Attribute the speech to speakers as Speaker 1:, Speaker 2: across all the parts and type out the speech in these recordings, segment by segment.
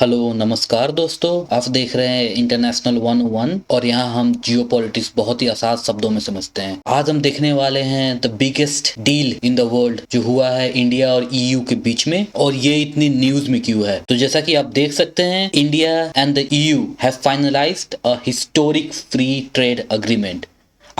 Speaker 1: Hello नमस्कार दोस्तों, आप देख रहे हैं इंटरनेशनल 101 और यहाँ हम जियो पॉलिटिक्स बहुत ही आसान शब्दों में समझते हैं। आज हम देखने वाले हैं the biggest deal in the world जो हुआ है इंडिया और ईयू के बीच में, और ये इतनी न्यूज में क्यों है। तो जैसा कि आप देख सकते हैं, India and the EU have finalised a historic free trade agreement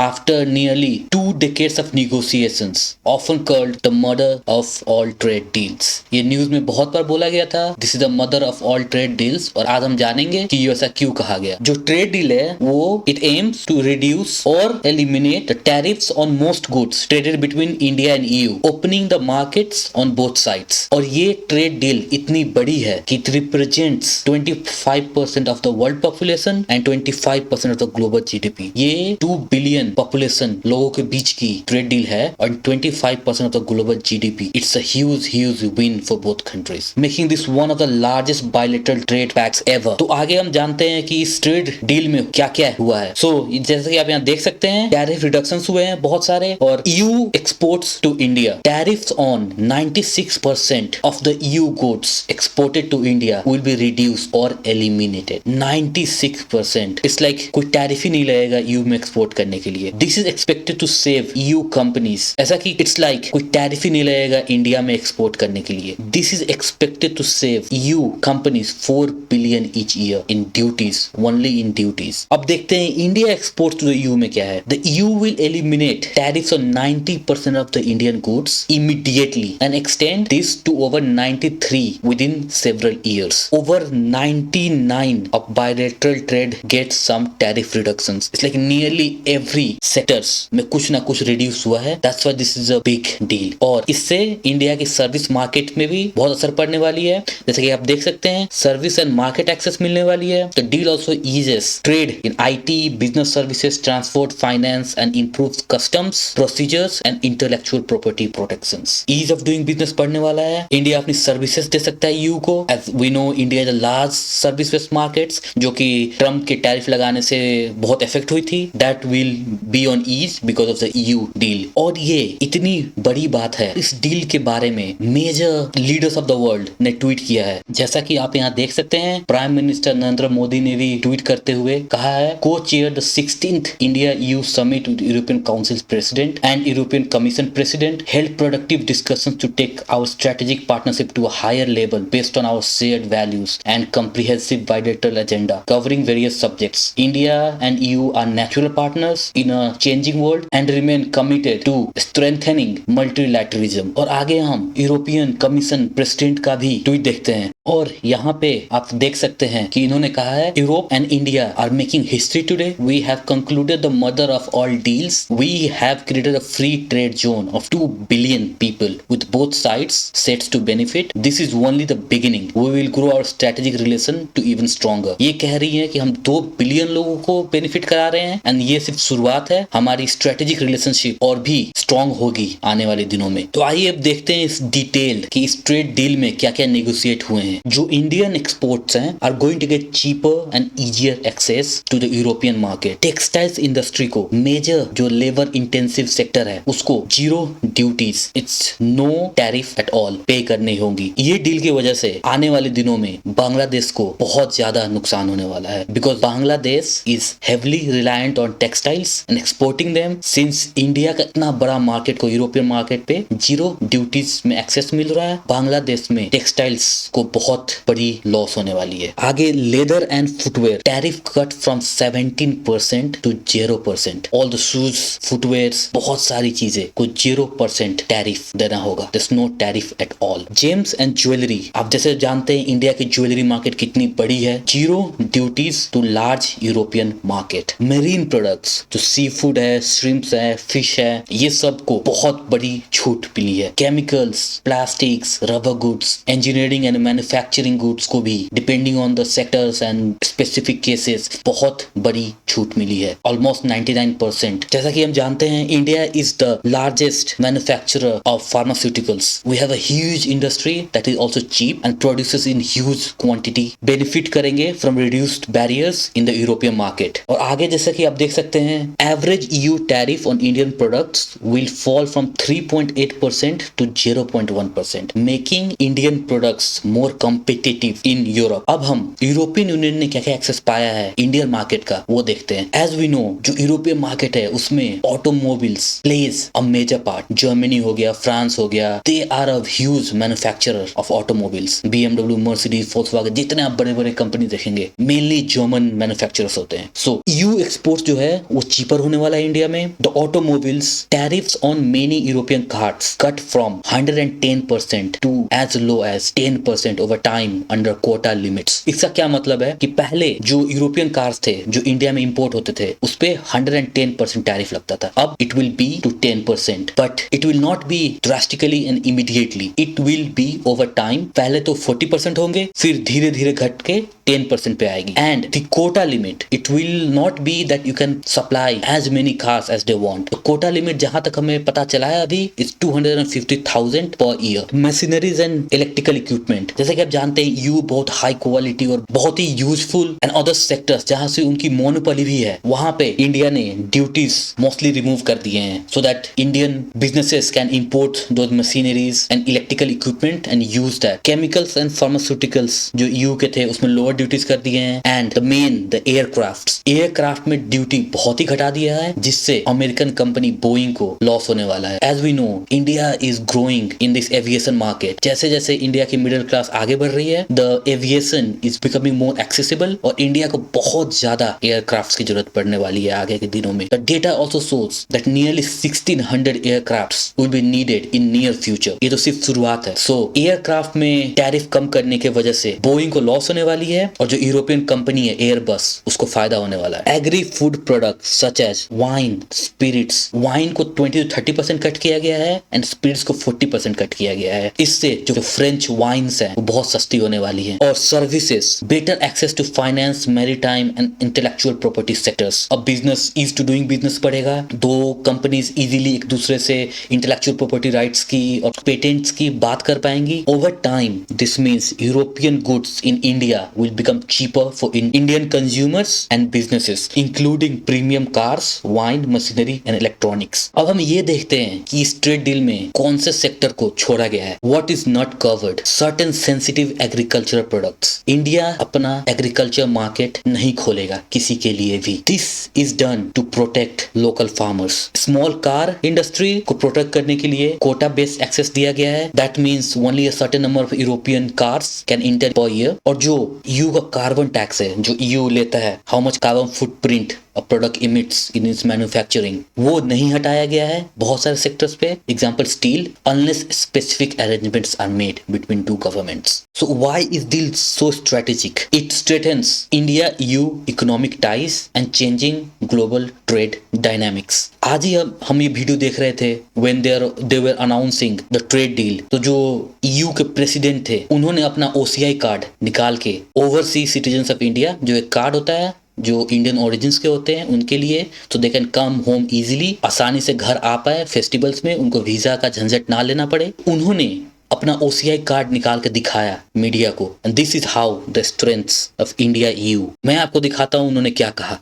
Speaker 1: after nearly 2 decades of negotiations, often called the mother of all trade deals। ये न्यूज में बहुत बार बोला गया था, this is the mother of all trade deals, और आज हम जानेंगे कि ये ऐसा क्यों कहा गया। जो ट्रेड डील है वो इट एम्स टू रिड्यूस और eliminate the tariffs on most goods traded between India and EU, opening the markets on both sides. और ये ट्रेड डील इतनी बड़ी है कि it represents 25% of the world population and 25% of the global GDP. ये 2 billion population लोगों के बीच की ट्रेड डील है और 25% of the global GDP. It's a huge win for both countries, making this one of the largest bilateral trade pacts ever. तो आगे हम जानते हैं कि इस ट्रेड डील में क्या क्या हुआ है। जैसे कि आप यहाँ देख सकते हैं, टैरिफ रिडक्शंस हुए हैं बहुत सारे, और EU exports to India, tariffs on 96% of the EU goods exported to India will be reduced और एलिमिनेटेड। 96%। इट्स लाइक कोई टैरिफ ही नहीं लगेगा ईयू में एक्सपोर्ट करने के लिए। This is expected to save EU companies, ऐसा कि इट्स लाइक कोई टैरिफ ही नहीं लगेगा इंडिया में एक्सपोर्ट करने के लिए। This is expected to save EU companies 4 billion each year in duties, only in duties. अब देखते हैं India export to the EU में क्या है। The EU will eliminate tariffs on 90% of the Indian goods immediately and extend this to over 93 within several years. Over 99 of bilateral trade gets some tariff reductions. It's like nearly every sectors में कुछ ना कुछ reduce हुआ है। That's why this is a big deal। और इससे India की service market में भी बहुत असर पड़ने वाली है। जैसे कि आप देख सकते हैं, सर्विस एंड मार्केट एक्सेस मिलने वाली है। The deal also eases trade in IT, business services, transport, finance and improves customs procedures and intellectual property protections. Ease of doing business बढ़ने वाला है। इंडिया अपनी सर्विसेज दे सकता है ईयू को। As we know, India is a large service based markets, जो कि Trump के टैरिफ लगाने से बहुत इफेक्ट हुई थी। That will be on ease because of the EU deal. और ये इतनी बड़ी बात है, इस डील के बारे में major leaders of the world ने ट्वीट किया है। जैसा कि आप यहाँ देख सकते हैं, प्राइम मिनिस्टर नरेंद्र मोदी ने भी ट्वीट करते हुए कहा है, co chair the 16th India EU summit with European Council president and European Commission president, held productive discussions to take our strategic partnership to a higher level based on our shared values and comprehensive bilateral agenda covering various subjects. India and EU are natural partners in a changing world and remain committed to strengthening multilateralism। और आगे हम European Commission president का भी tweet देखते हैं, और यहाँ पे आप देख सकते हैं कि इन्होंने कहा है, Europe and India are making history today. We have concluded the mother of all deals. We have created a free trade zone of 2 billion people with both sides sets to benefit. This is only the beginning. We will grow our strategic relation to even stronger. ये कह रही है कि हम 2 billion लोगों को benefit करा रहे हैं, एंड ये सिर्फ शुरुआत है। हमारी स्ट्रेटेजिक रिलेशनशिप और भी स्ट्रॉन्ग होगी आने वाले दिनों में। तो आइए अब देखते हैं इस डिटेल कि इस ट्रेड डील में क्या क्या नेगोशिएट हुए हैं। जो इंडियन एक्सपोर्ट्स हैं are going to get cheaper and easier access to the European market. Textiles industry को, मेजर जो लेबर इंटेंसिव सेक्टर है, उसको 0 duties, it's no tariff at all pay करनी होंगी। ये डील की वजह से आने वाले दिनों में बांग्लादेश को बहुत ज्यादा नुकसान होने वाला है, because Bangladesh is heavily reliant on textiles and exporting them. Since India का इतना बड़ा मार्केट को यूरोपियन मार्केट पे 0 ड्यूटीज में एक्सेस मिल रहा है, बांग्लादेश में टेक्सटाइल्स को बहुत बड़ी लॉस होने वाली है। आगे leather and footwear, tariff cut from 17% to 0%। All the shoes, footwear, बहुत सारी चीजें को 0% टैरिफ देना होगा। There's no tariff at all। James and jewellery, आप जैसे जानते हैं इंडिया की ज्वेलरी मार्केट कितनी बड़ी है। 0 duties to large European market. Marine products, जो सी फूड है, श्रिम्प्स है, फिश है, ये सब को बहुत बड़ी छूट मिली है। Chemicals, plastics, rubber goods, engineering and manufacturing goods को भी depending on the sectors and specific cases बहुत बड़ी छूट मिली है, ऑलमोस्ट 99%। जैसा कि हम जानते हैं, India is the largest manufacturer of pharmaceuticals. We have a huge industry that is also cheap and produces in huge quantity. Benefit करेंगे from reduced barriers in the European market. और आगे जैसा कि आप देख सकते हैं, average EU tariff on Indian products will fall from 3.8% to 0.1%, making Indian products more competitive in Europe. अब हम यूरोपियन यूनियन ने क्या क्या एक्सेस पाया है इंडियन मार्केट का वो देखते हैं। एज वी नो जो यूरोपियन मार्केट है उसमें automobiles plays a major part. Germany हो गया, फ्रांस हो गया, they are a huge manufacturer of automobiles. BMW, Mercedes, Volkswagen, जितने आप बड़े बड़े कंपनी देखेंगे मेनली जर्मन मैन्युफैक्चरर्स होते हैं। सो EU एक्सपोर्ट जो है वो चीपर होने वाला है इंडिया में। The automobiles tariffs on many European cars cut from 110% to as low as 10% over time under quota limits. इसका क्या मतलब है कि पहले जो यूरोपियन कार्स थे जो इंडिया में इंपोर्ट होते थे उस पे 110% टैरिफ लगता था। अब it will be to 10%, but it will not be drastically and immediately, it will be over time. पहले तो 40% होंगे, फिर धीरे धीरे घट के 10% पे आएगी। And the quota limit, it will not be that you can supply as many cars as they want. तो कोटा लिमिट जहां तक हमें पता चला है अभी is 250,000 per year. Machineries and electrical equipment, जैसे कि आप जानते हैं यू बहुत हाई क्वालिटी और बहुत ही यूजफुल एंड अदर सेक्टर्स जहां से उनकी मोनोपोली भी है, वहां पे इंडिया ने ड्यूटीज मोस्टली रिमूव कर दिए हैं so that Indian businesses can import those machineries and electrical equipment and use that. Chemicals and pharmaceuticals जो EU के थे उसमें लोअर ड्यूटीज कर दिए हैं। And the main the aircraft में ड्यूटी बहुत ही घटा दिया है जिससे अमेरिकन कंपनी बोइंग को लॉस होने वाला है। As we know India is growing in this aviation market. जैसे जैसे इंडिया की मिडिल क्लास आगे बढ़ रही है the aviation is becoming more accessible और इंडिया को बहुत ज्यादा एयरक्राफ्ट की जरूरत पड़ने वाली है आगे के दिनों में। The data also shows that nearly 1600 aircraft will be needed in near future. ये तो सिर्फ शुरुआत है। सो एयरक्राफ्ट में टैरिफ कम करने की वजह से बोइंग को लॉस होने वाली है और जो यूरोपियन कंपनी है एयरबस उसको फायदा होने वाला है। Agri food product such as wine, spirits, wine को 20 to 30% कट किया गया है एंड स्पिरिट्स को 40% कट किया गया है। इससे जो फ्रेंच वाइन्स है वो बहुत सस्ती होने वाली है। और services, better access to finance, maritime and intellectual property sectors. अब business, ease to doing business बढ़ेगा। दो कंपनीज इजीली एक दूसरे से इंटेलेक्चुअल प्रॉपर्टी राइट्स की और पेटेंट्स की बात कर पाएंगी। Over time this means European goods in India will become cheaper for Indian consumers and businesses, including premium cars, wine, machinery and electronics. अब हम ये देखते हैं कि इस ट्रेड डील में कौन से सेक्टर को छोड़ा गया है। What is not covered? Certain sensitive agricultural products. India अपना एग्रीकल्चर मार्केट नहीं खोलेगा किसी के लिए भी। This is done to protect local farmers. Small car industry को प्रोटेक्ट करने के लिए कोटा बेस्ड एक्सेस दिया गया है। That means only a certain number of European cars can enter per year. और जो EU का कार्बन टैक्स है जो EU लेता है, how much carbon footprint a product emits in its manufacturing, वो नहीं हटाया गया है बहुत सारे सेक्टर्स पे। Example steel, unless specific arrangements are made between two governments. So why is deal so strategic? It strengthens India-EU economic ties and changing global trade dynamics. आज ही हम ये वीडियो देख रहे थे when they were announcing the trade deal. तो जो EU के president थे उन्होंने अपना OCI कार्ड निकाल के ओवरसीज सिटीजन्स ऑफ इंडिया, जो एक कार्ड होता है जो इंडियन ओरिजिन्स के होते हैं उनके लिए, तो they can come home easily, आसानी से घर आ पाए फेस्टिवल्स में, उनको वीजा का झंझट ना लेना पड़े। उन्होंने अपना OCI कार्ड निकाल के दिखाया मीडिया को। And this is how the strengths of India EU। मैं आपको दिखाता हूं उन्होंने क्या कहा।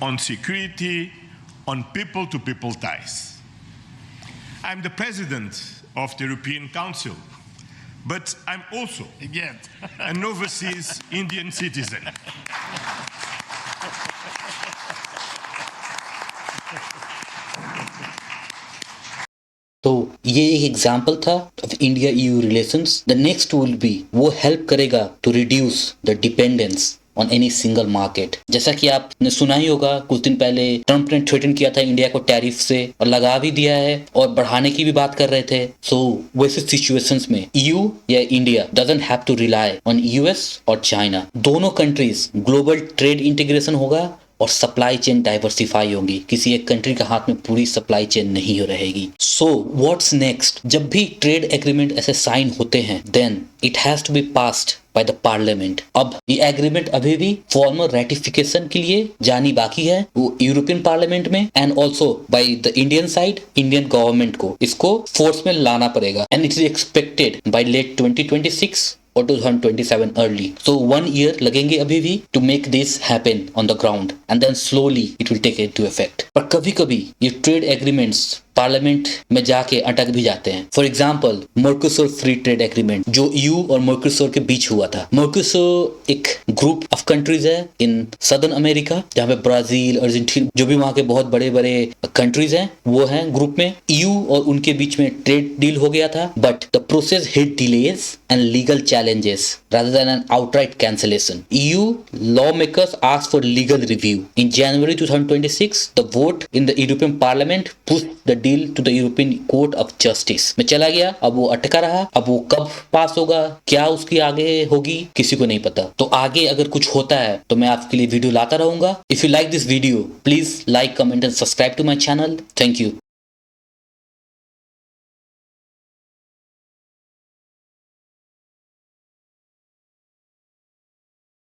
Speaker 2: On security, on people to people ties. I'm the president of the European Council, but I'm also an overseas Indian citizen.
Speaker 1: तो ये एक एग्जाम्पल था of India EU relations. The next will be, वो हेल्प करेगा to reduce the dependence on any single market. जैसा कि आपने सुना ही होगा कुछ दिन पहले ट्रम्प ने थ्रेटन किया था इंडिया को टैरिफ से और लगा भी दिया है और बढ़ाने की भी बात कर रहे थे। सो वैसे सिचुएशंस में EU या India doesn't have to rely on US और चाइना। दोनों कंट्रीज ग्लोबल ट्रेड इंटीग्रेशन होगा और सप्लाई चेन डाइवर्सिफाई होगी। किसी एक कंट्री के हाथ में पूरी सप्लाई चेन नहीं रहेगी। So what's next? जब भी ट्रेड एग्रीमेंट ऐसे साइन होते हैं then it has to be passed by the parliament. अब ये एग्रीमेंट अभी भी फॉर्मल रेटिफिकेशन के लिए जानी बाकी है वो यूरोपियन पार्लियामेंट में and also by the Indian side, Indian government को इसको फोर्स में लाना पड़ेगा। And it is expected by late 2026 और 2027 अर्ली। So 1 year लगेंगे अभी भी to make this happen on the ground and then slowly it will take into effect. पर कभी कभी ये ट्रेड एग्रीमेंट्स पार्लियामेंट में जाके अटक भी जाते हैं। For example Mercosur free trade agreement जो ईयू और मर्कोसुर के बीच हुआ था। मर्कोसुर एक ग्रुप ऑफ कंट्रीज है इन सदर्न अमेरिका, जहाँ पे ब्राजील, अर्जेंटीना, जो भी वहाँ के बहुत बड़े बड़े कंट्रीज हैं वो हैं ग्रुप में। ईयू और उनके बीच में ट्रेड डील हो गया था, but the process hit delays and legal challenges rather than an outright cancellation. EU lawmakers asked for legal review. In January 2026, the vote in the European Parliament pushed the deal to the European Court of Justice. में चला गया, अब वो अटका रहा, अब वो कब पास होगा, क्या उसकी आगे होगी, किसी को नहीं पता। तो आगे अगर कुछ होता है तो मैं आपके लिए वीडियो लाता रहूंगा। If you like this video, please like, comment and subscribe to my channel. Thank you.